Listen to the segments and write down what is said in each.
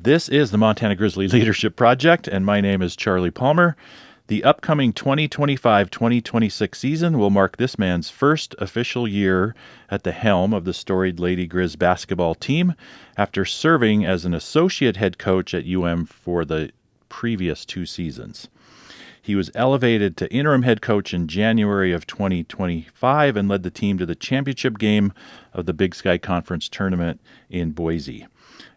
This is the Montana Grizzly Leadership Project, and my name is Charlie Palmer. The upcoming 2025-2026 season will mark this man's first official year at the helm of the storied Lady Griz basketball team after serving as an associate head coach at UM for the previous 2 seasons. He was elevated to interim head coach in January of 2025 and led the team to the championship game of the Big Sky Conference tournament in Boise.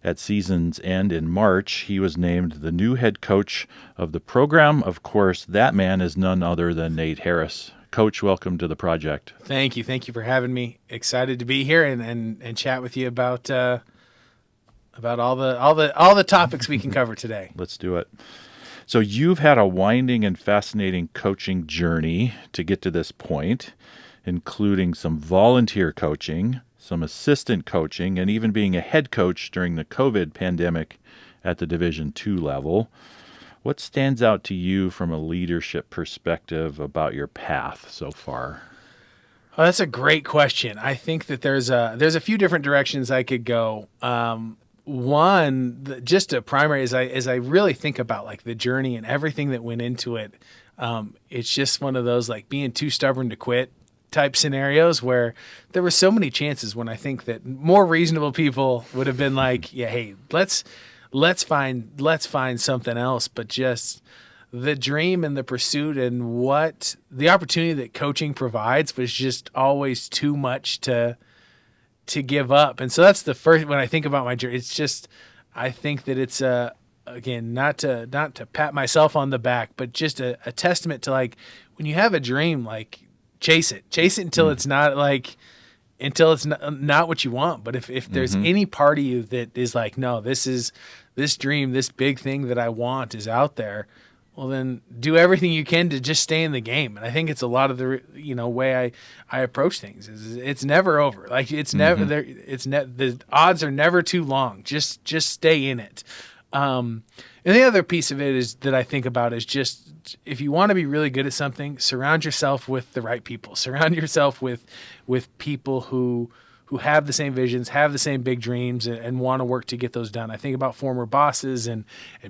At season's end in March, he was named the new head coach of the program. Of course, that man is none other than Nate Harris. Coach, welcome to the project. Thank you. Thank you for having me. Excited to be here and chat with you about all the topics we can cover today. Let's do it. So you've had a winding and fascinating coaching journey to get to this point, including some volunteer coaching, some assistant coaching, and even being a head coach during the COVID pandemic at the Division II level. What stands out to you from a leadership perspective about your path so far? Oh, that's a great question. I think that there's a few different directions I could go. One, just a primary, as I really think about like the journey and everything that went into it, it's just one of those like being too stubborn to quit type scenarios where there were so many chances when I think that more reasonable people would have been like, yeah, hey, let's find something else. But just the dream and the pursuit and what the opportunity that coaching provides was just always too much to give up. And so that's the first, when I think about my journey, it's just, I think that it's again, not to pat myself on the back, but just a testament to like, when you have a dream, like chase it until it's not like, until it's not what you want. But if there's any part of you that is like, no, this dream, this big thing that I want is out there, well, then do everything you can to just stay in the game. And I think it's a lot of the way I approach things. Is it's never over. Like it's never there. The odds are never too long. Just stay in it. And the other piece of it is that I think about is just if you want to be really good at something, surround yourself with the right people. Surround yourself with people who have the same visions, have the same big dreams, and want to work to get those done. I think about former bosses and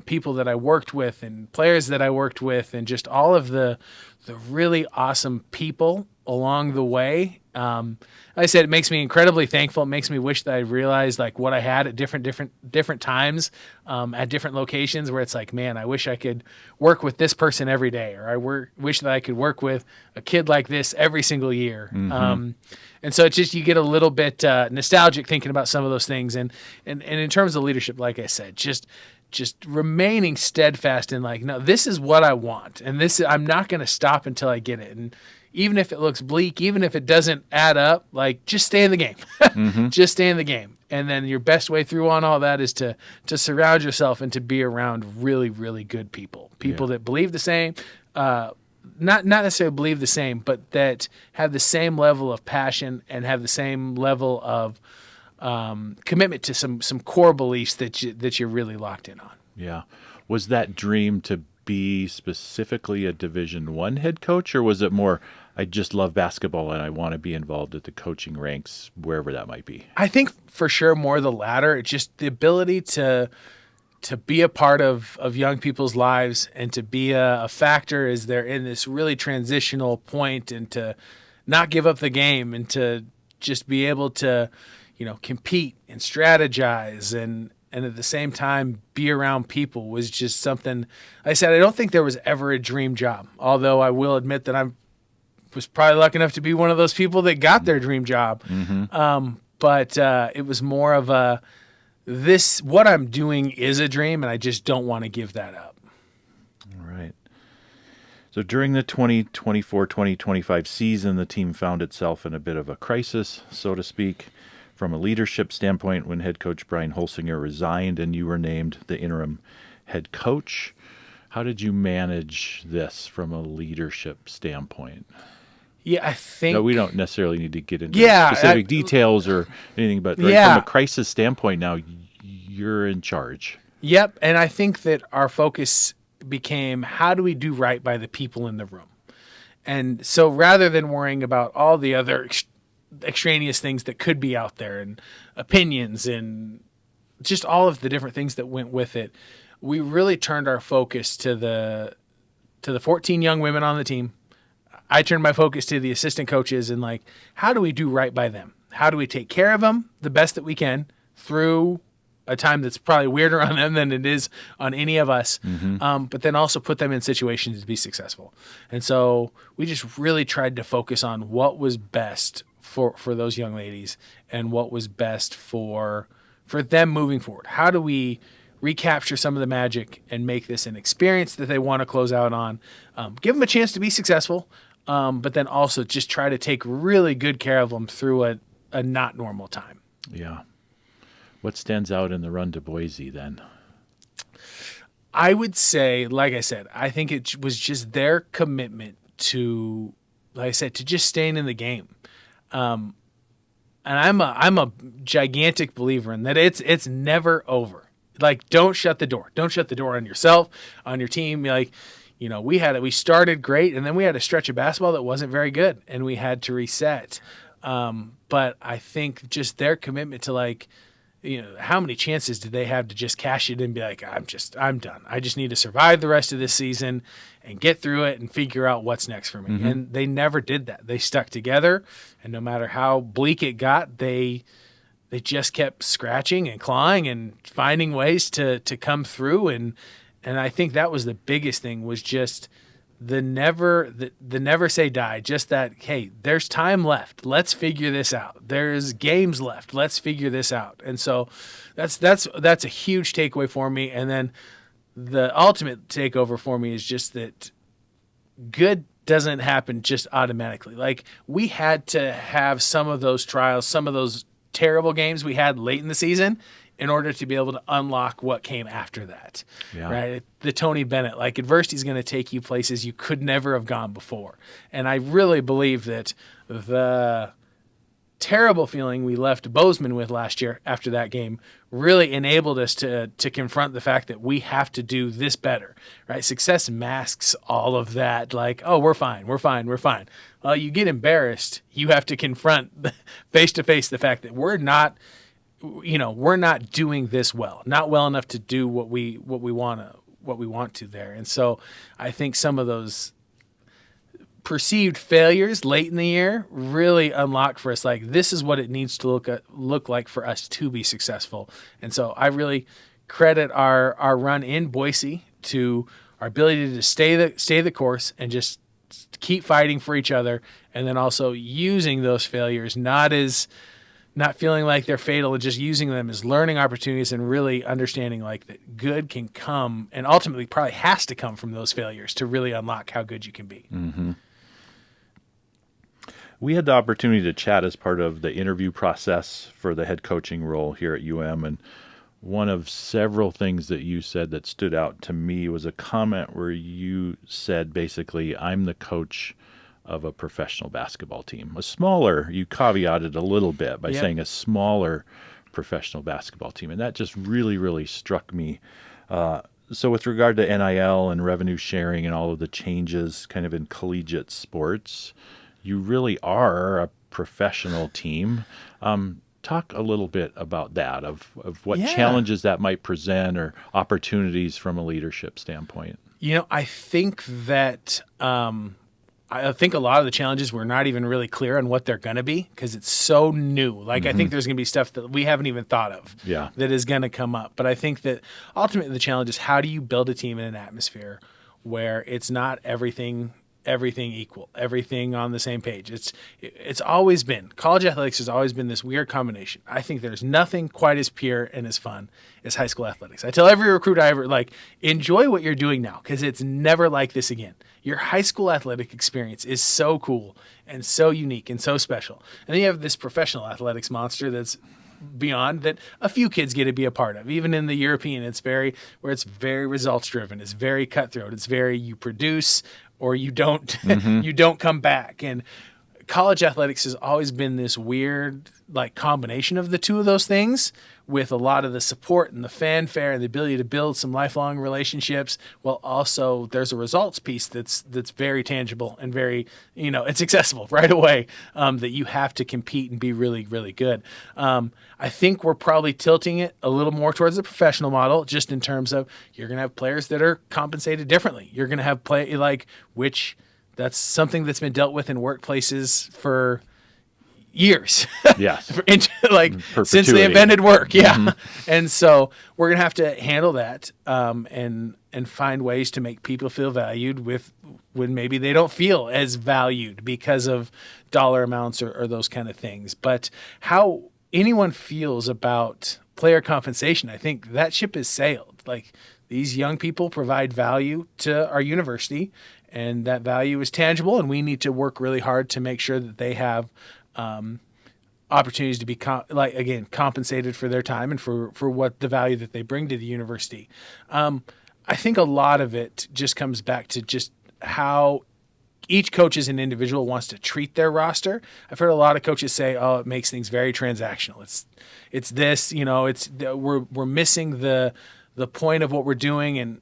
people that I worked with and players that I worked with and just all of the really awesome people along the way. Like I said, it makes me incredibly thankful. It makes me wish that I realized like what I had at different times at different locations where it's like, man, I wish I could work with this person every day, or I wish that I could work with a kid like this every single year. And so it's just, you get a little bit nostalgic thinking about some of those things. And in terms of leadership, like I said, just remaining steadfast in like, no, this is what I want. And I'm not going to stop until I get it. And even if it looks bleak, even if it doesn't add up, like just stay in the game. Just stay in the game. And then your best way through on all that is to surround yourself and to be around really, really good people. People that believe the same, not necessarily believe the same, but that have the same level of passion and have the same level of commitment to some core beliefs that you're really locked in on. Yeah. Was that dream to be specifically a Division I head coach, or was it more, I just love basketball and I want to be involved at the coaching ranks, wherever that might be? I think for sure more the latter. It's just the ability to be a part of young people's lives and to be a factor as they're in this really transitional point, and to not give up the game and to just be able to, compete and strategize and at the same time be around people was just something. I said, I don't think there was ever a dream job, although I will admit that I was probably lucky enough to be one of those people that got their dream job. But it was more of what I'm doing is a dream, and I just don't want to give that up. All right. So during the 2024-2025 season, the team found itself in a bit of a crisis, so to speak, from a leadership standpoint when head coach Brian Holsinger resigned and you were named the interim head coach. How did you manage this from a leadership standpoint? Yeah, I think... No, we don't necessarily need to get into specific details or anything, but from a crisis standpoint now, you're in charge. Yep, and I think that our focus became, how do we do right by the people in the room? And so rather than worrying about all the other extraneous things that could be out there and opinions and just all of the different things that went with it, we really turned our focus to the 14 young women on the team. I turned my focus to the assistant coaches and like, how do we do right by them? How do we take care of them the best that we can through a time that's probably weirder on them than it is on any of us, but then also put them in situations to be successful. And so we just really tried to focus on what was best for those young ladies and what was best for them moving forward. How do we recapture some of the magic and make this an experience that they want to close out on, give them a chance to be successful, but then also just try to take really good care of them through a not normal time. Yeah. What stands out in the run to Boise then? I would say, like I said, I think it was just their commitment to, like I said, to just staying in the game. And I'm a gigantic believer in that it's never over. Like, don't shut the door. Don't shut the door on yourself, on your team. Like, we started great, and then we had a stretch of basketball that wasn't very good, and we had to reset. But I think just their commitment to like, how many chances did they have to just cash it and be like, I'm done. I just need to survive the rest of this season and get through it and figure out what's next for me. Mm-hmm. And they never did that. They stuck together, and no matter how bleak it got, they just kept scratching and clawing and finding ways to come through. And I think that was the biggest thing, was just the never say die, just that, hey, there's time left. Let's figure this out. There's games left. Let's figure this out. And so that's a huge takeaway for me. And then the ultimate takeover for me is just that good doesn't happen just automatically. Like, we had to have some of those trials, some of those terrible games we had late in the season in order to be able to unlock what came after that, right? The Tony Bennett, like, adversity is going to take you places you could never have gone before. And I really believe that the terrible feeling we left Bozeman with last year after that game really enabled us to confront the fact that we have to do this better, right? Success masks all of that, like, oh, we're fine. Well, you get embarrassed. You have to confront face to face the fact that we're not doing this well, not well enough to do what we want to there. And so I think some of those perceived failures late in the year really unlock for us, like, this is what it needs to look like for us to be successful. And so I really credit our run in Boise to our ability to stay the course and just keep fighting for each other, and then also using those failures not feeling like they're fatal, and just using them as learning opportunities, and really understanding like that good can come, and ultimately probably has to come from those failures to really unlock how good you can be. Mm-hmm. We had the opportunity to chat as part of the interview process for the head coaching role here at UM, and one of several things that you said that stood out to me was a comment where you said, basically, I'm the coach of a professional basketball team. You caveated a little bit by saying a smaller professional basketball team. And that just really, really struck me. So with regard to NIL and revenue sharing and all of the changes kind of in collegiate sports, you really are a professional team. Talk a little bit about that, of what challenges that might present or opportunities from a leadership standpoint. I think that I think a lot of the challenges we're not even really clear on what they're going to be because it's so new. Like, I think there's going to be stuff that we haven't even thought of that is going to come up. But I think that ultimately the challenge is, how do you build a team in an atmosphere where it's not everything equal, everything on the same page. It's always been, college athletics has always been this weird combination. I think there's nothing quite as pure and as fun as high school athletics. I tell every recruit I ever, like, enjoy what you're doing now because it's never like this again. Your high school athletic experience is so cool and so unique and so special. And then you have this professional athletics monster that's beyond, that a few kids get to be a part of. Even in the European, it's very results driven. It's very cutthroat. It's very, you produce or you don't you don't come back. And college athletics has always been this weird like combination of the two of those things, with a lot of the support and the fanfare and the ability to build some lifelong relationships, while also there's a results piece that's very tangible and very, it's accessible right away, that you have to compete and be really, really good. I think we're probably tilting it a little more towards the professional model, just in terms of you're going to have players that are compensated differently. You're going to have which that's something that's been dealt with in workplaces for years. Yes. Since they invented work. Yeah. Mm-hmm. And so we're going to have to handle that, and find ways to make people feel valued when maybe they don't feel as valued because of dollar amounts or those kind of things. But how anyone feels about player compensation, I think that ship has sailed. Like, these young people provide value to our university, and that value is tangible, and we need to work really hard to make sure that they have opportunities to be compensated for their time and for what the value that they bring to the university. I think a lot of it just comes back to just how each coach as an individual wants to treat their roster. I've heard a lot of coaches say, "Oh, it makes things very transactional. It's this, we're missing the point of what we're doing." And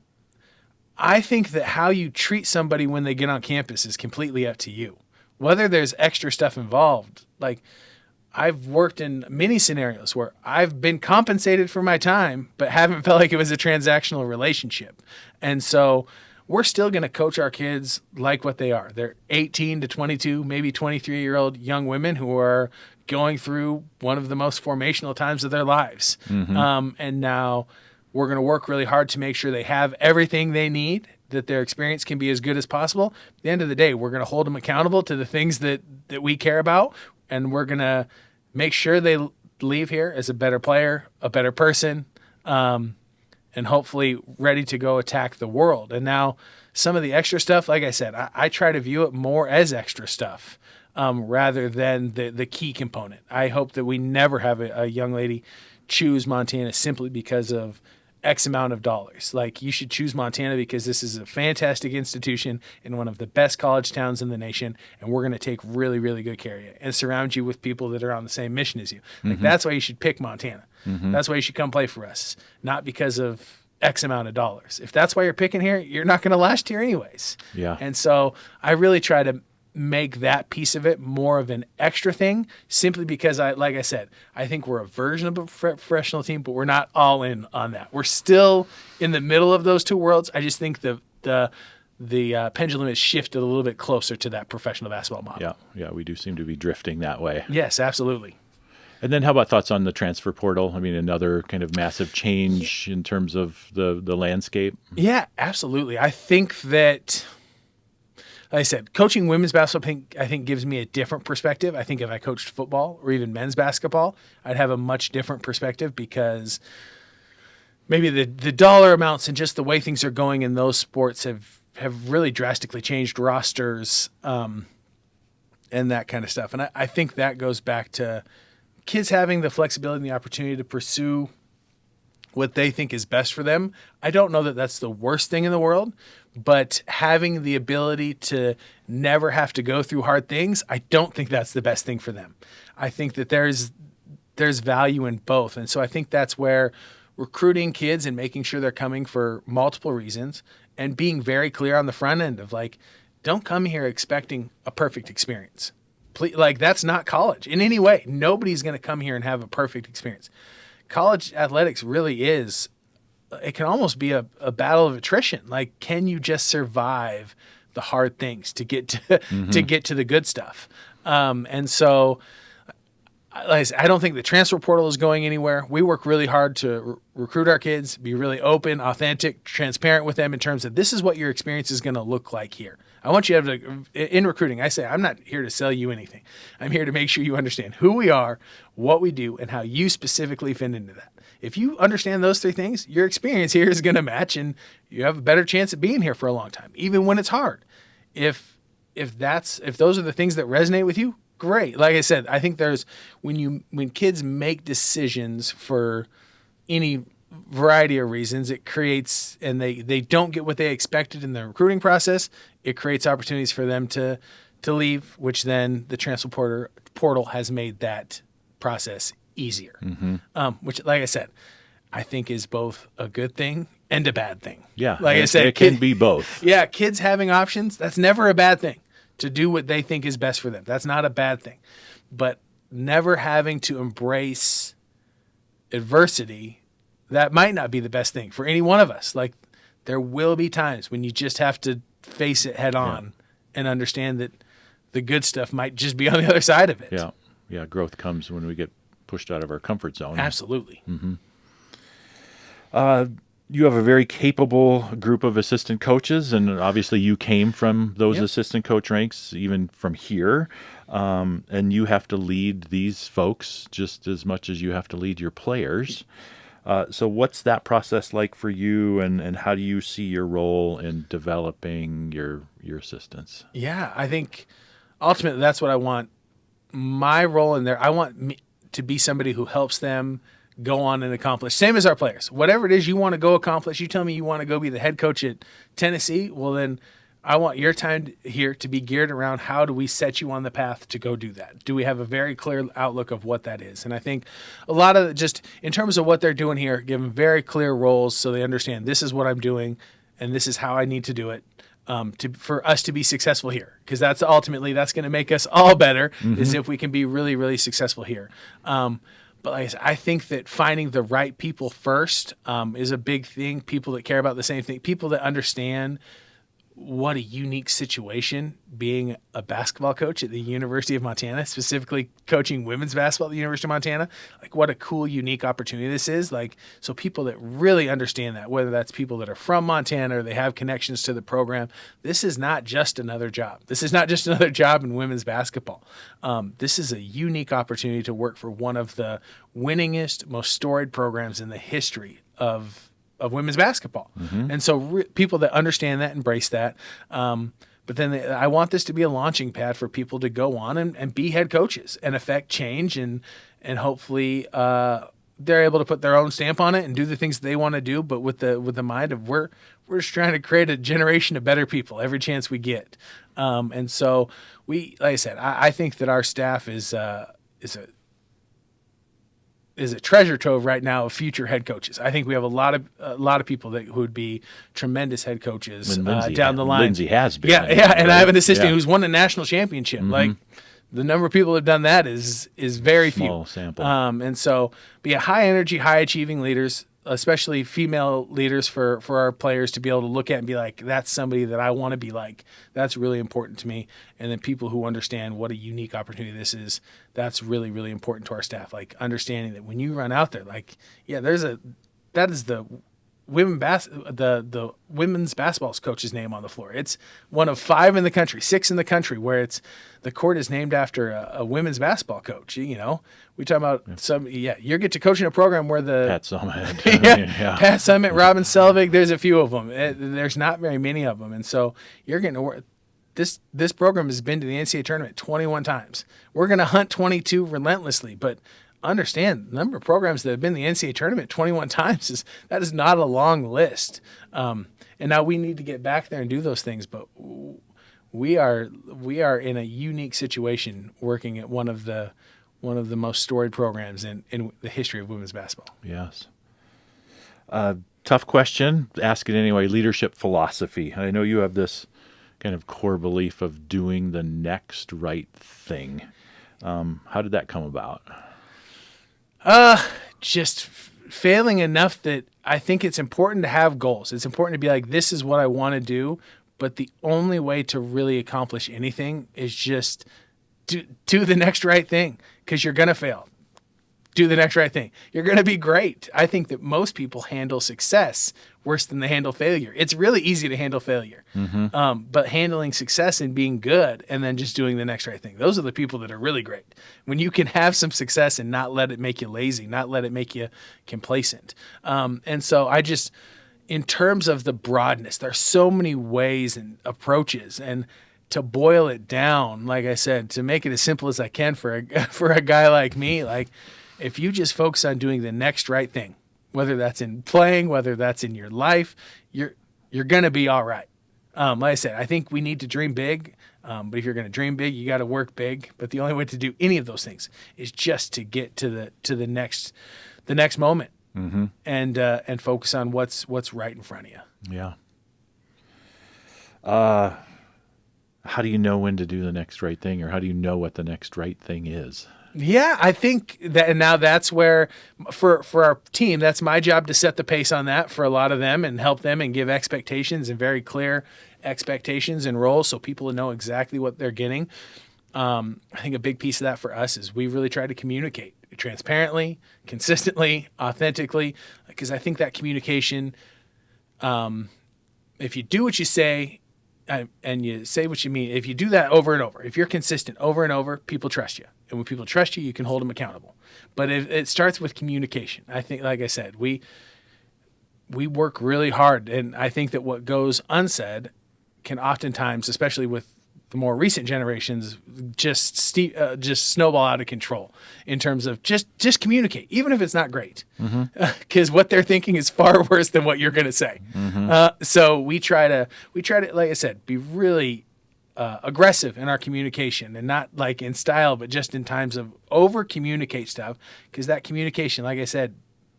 I think that how you treat somebody when they get on campus is completely up to you. Whether there's extra stuff involved, like I've worked in many scenarios where I've been compensated for my time, but haven't felt like it was a transactional relationship. And so we're still going to coach our kids like what they are. They're 18 to 22, maybe 23-year-old young women who are going through one of the most formational times of their lives. Mm-hmm. And now we're going to work really hard to make sure they have everything they need, that their experience can be as good as possible. At the end of the day, we're going to hold them accountable to the things that we care about, and we're going to make sure they leave here as a better player, a better person, and hopefully ready to go attack the world. And now some of the extra stuff, like I said, I try to view it more as extra stuff, rather than the key component. I hope that we never have a young lady choose Montana simply because of X amount of dollars. Like, you should choose Montana because this is a fantastic institution in one of the best college towns in the nation, and we're going to take really, really good care of you and surround you with people that are on the same mission as you. Like, mm-hmm. That's why you should pick Montana. Mm-hmm. That's why you should come play for us, not because of X amount of dollars. If that's why you're picking here, you're not going to last here anyways. Yeah. And so I really try to make that piece of it more of an extra thing, simply because like I said, I think we're a version of a professional team, but we're not all in on that. We're still in the middle of those two worlds. I just think the pendulum has shifted a little bit closer to that professional basketball model. Yeah, we do seem to be drifting that way. Yes, absolutely. And then how about thoughts on the transfer portal? I mean, another kind of massive change in terms of the landscape. Yeah, absolutely. I think that, like I said, coaching women's basketball, I think gives me a different perspective. I think if I coached football or even men's basketball, I'd have a much different perspective, because maybe the dollar amounts and just the way things are going in those sports have really drastically changed rosters, and that kind of stuff. And I think that goes back to kids having the flexibility and the opportunity to pursue what they think is best for them. I don't know that that's the worst thing in the world, but having the ability to never have to go through hard things, I don't think that's the best thing for them. I think that there's value in both. And so I think that's where recruiting kids and making sure they're coming for multiple reasons, and being very clear on the front end of, like, don't come here expecting a perfect experience. Please, like, that's not college in any way. Nobody's going to come here and have a perfect experience. College athletics really is, it can almost be a battle of attrition. Like, can you just survive the hard things to get to, mm-hmm. to get to the good stuff? And so, like I said, I don't think the transfer portal is going anywhere. We work really hard to recruit our kids, be really open, authentic, transparent with them in terms of, this is what your experience is going to look like here. I want you to have in recruiting, I say, I'm not here to sell you anything. I'm here to make sure you understand who we are, what we do, and how you specifically fit into that. If you understand those three things, your experience here is going to match, and you have a better chance of being here for a long time, even when it's hard. If those are the things that resonate with you, great. Like I said, I think when kids make decisions for any variety of reasons, it creates, and they don't get what they expected in the recruiting process, it creates opportunities for them to to leave, which then the transfer portal has made that process easier. Which, like I said, I think is both a good thing and a bad thing. Yeah, like I said, it can be both. Yeah, kids having options, that's never a bad thing. To do what they think is best for them, that's not a bad thing. But never having to embrace adversity, that might not be the best thing for any one of us. Like, there will be times when you just have to face it head on and understand that the good stuff might just be on the other side of it. Yeah. Yeah. Growth comes when we get pushed out of our comfort zone. Absolutely. You have a very capable group of assistant coaches, and obviously you came from those assistant coach ranks, even from here. And you have to lead these folks just as much as you have to lead your players. So what's that process like for you, and how do you see your role in developing your assistants? Yeah, I think ultimately that's what I want. My role in there, I want me to be somebody who helps them go on and accomplish. Same as our players. Whatever it is you want to go accomplish, you tell me you want to go be the head coach at Tennessee, well then I want your time here to be geared around how do we set you on the path to go do that? Do we have a very clear outlook of what that is? And I think a lot of just in terms of what they're doing here, give them very clear roles so they understand this is what I'm doing and this is how I need to do it for us to be successful here. Because that's ultimately, that's going to make us all better is if we can be really, really successful here. But like I said, I think that finding the right people first is a big thing. People that care about the same thing, people that understand what a unique situation being a basketball coach at the University of Montana, specifically coaching women's basketball at the University of Montana. Like, what a cool, unique opportunity this is. Like, so people that really understand that, whether that's people that are from Montana or they have connections to the program, this is not just another job. This is not just another job in women's basketball. This is a unique opportunity to work for one of the winningest, most storied programs in the history of women's basketball. And so people that understand that, embrace that. But then I want this to be a launching pad for people to go on and be head coaches and affect change and hopefully they're able to put their own stamp on it and do the things they want to do, but with the mind of we're just trying to create a generation of better people every chance we get. And so like I said, I think that our staff is a treasure trove right now of future head coaches. I think we have a lot of people who would be tremendous head coaches down the line. Lindsay has been. Yeah, and I have an assistant who's won a national championship. Like, the number of people who have done that is very Small few. sample. And so be a high energy, high achieving leaders, especially female leaders for our players to be able to look at and be like, that's somebody that I want to be like. That's really important to me. And then people who understand what a unique opportunity this is, that's really, really important to our staff. Like, understanding that when you run out there, like, yeah, that is the women's basketball coach's name on the floor. It's one of 5 in the country, 6 in the country, where the court is named after a women's basketball coach. You know, we talk about you get to coach in a program where Pat Summit, Pat Summit, Robin Selvig. There's a few of them. There's not very many of them, and so you're getting to work. This program has been to the NCAA tournament 21 times. We're going to hunt 22 relentlessly, but understand the number of programs that have been in the NCAA tournament 21 times that is not a long list. And now we need to get back there and do those things, but we are in a unique situation working at one of the most storied programs in the history of women's basketball. Yes. Tough question. Ask it anyway. Leadership philosophy. I know you have this kind of core belief of doing the next right thing. How did that come about? Just failing enough that I think it's important to have goals. It's important to be like, this is what I want to do, but the only way to really accomplish anything is just do the next right thing, because you're going to fail. Do the next right thing. You're going to be great. I think that most people handle success worse than they handle failure. It's really easy to handle failure, but handling success and being good and then just doing the next right thing, those are the people that are really great. When you can have some success and not let it make you lazy, not let it make you complacent. And so I just, in terms of the broadness, there's so many ways and approaches, and to boil it down, like I said, to make it as simple as I can for a guy like me, like, if you just focus on doing the next right thing, whether that's in playing, whether that's in your life, you're going to be all right. Like I said, I think we need to dream big. But if you're going to dream big, you got to work big. But the only way to do any of those things is just to get to the next moment, and focus on what's right in front of you. Yeah. How do you know when to do the next right thing, or how do you know what the next right thing is? Yeah, I think that, and now that's where, for our team, that's my job to set the pace on that for a lot of them and help them and give expectations and very clear expectations and roles so people know exactly what they're getting. I think a big piece of that for us is we really try to communicate transparently, consistently, authentically, because I think that communication, if you do what you say, and you say what you mean, if you do that over and over, if you're consistent over and over, people trust you. And when people trust you, you can hold them accountable. But it starts with communication. I think, like I said, we work really hard. And I think that what goes unsaid can oftentimes, especially with the more recent generations, just snowball out of control in terms of just communicate, even if it's not great, because what they're thinking is far worse than what you're going to say. So we try to, like I said, be really aggressive in our communication, and not like in style, but just in times of over communicate stuff, because that communication, like I said,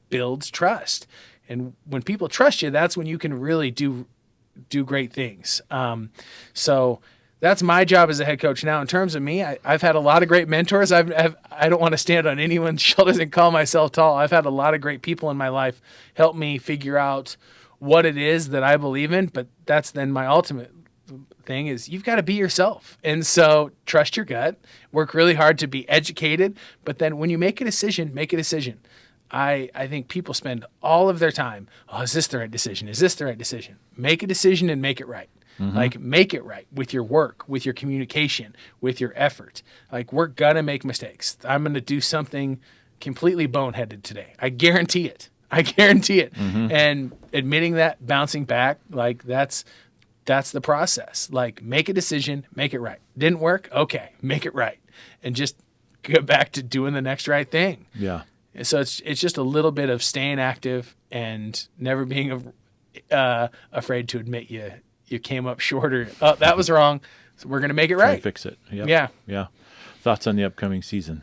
builds trust. And when people trust you, that's when you can really do great things. So that's my job as a head coach. Now, in terms of me, I've had a lot of great mentors. I don't want to stand on anyone's shoulders and call myself tall. I've had a lot of great people in my life help me figure out what it is that I believe in. But that's then my ultimate thing is you've got to be yourself. And so trust your gut, work really hard to be educated. But then when you make a decision, make a decision. I think people spend all of their time, is this the right decision? Is this the right decision? Make a decision and make it right. Like, make it right with your work, with your communication, with your effort. Like, we're going to make mistakes. I'm going to do something completely boneheaded today. I guarantee it. And admitting that, bouncing back, like that's the process. Like, make a decision, make it right. Didn't work? Okay, make it right. And just go back to doing the next right thing. Yeah. And so it's just a little bit of staying active and never being afraid to admit you came up short, or that was wrong, so we're going to make it right. Try and fix it. Yep. Yeah. Thoughts on the upcoming season?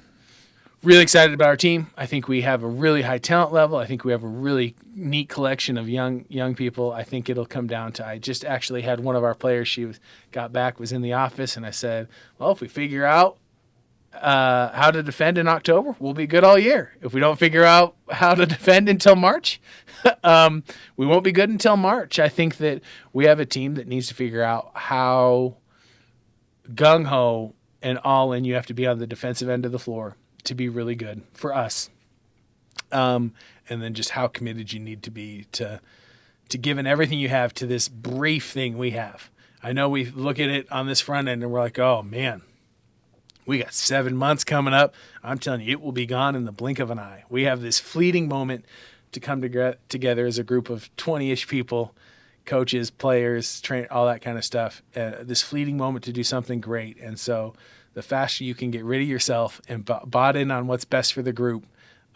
Really excited about our team. I think we have a really high talent level. I think we have a really neat collection of young people. I think it'll come down to, I just actually had one of our players, got back, was in the office, and I said, well, if we figure out how to defend in October, we'll be good all year. If we don't figure out how to defend until March, we won't be good until March. I think that we have a team that needs to figure out how gung-ho and all in you have to be on the defensive end of the floor to be really good for us. And then just how committed you need to be to giving everything you have to this brief thing we have. I know we look at it on this front end and we're like, oh man, we got 7 months coming up. I'm telling you, it will be gone in the blink of an eye. We have this fleeting moment to come together as a group of 20-ish people, coaches, players, all that kind of stuff. This fleeting moment to do something great. And so the faster you can get rid of yourself and bought in on what's best for the group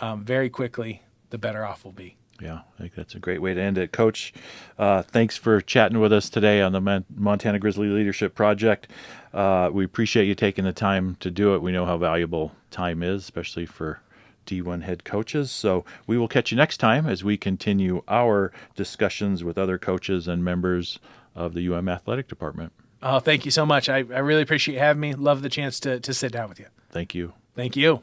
very quickly, the better off we'll be. Yeah, I think that's a great way to end it. Coach, thanks for chatting with us today on the Montana Grizzly Leadership Project. We appreciate you taking the time to do it. We know how valuable time is, especially for D1 head coaches. So we will catch you next time as we continue our discussions with other coaches and members of the UM Athletic Department. Oh, thank you so much. I really appreciate you having me. Love the chance to sit down with you. Thank you. Thank you.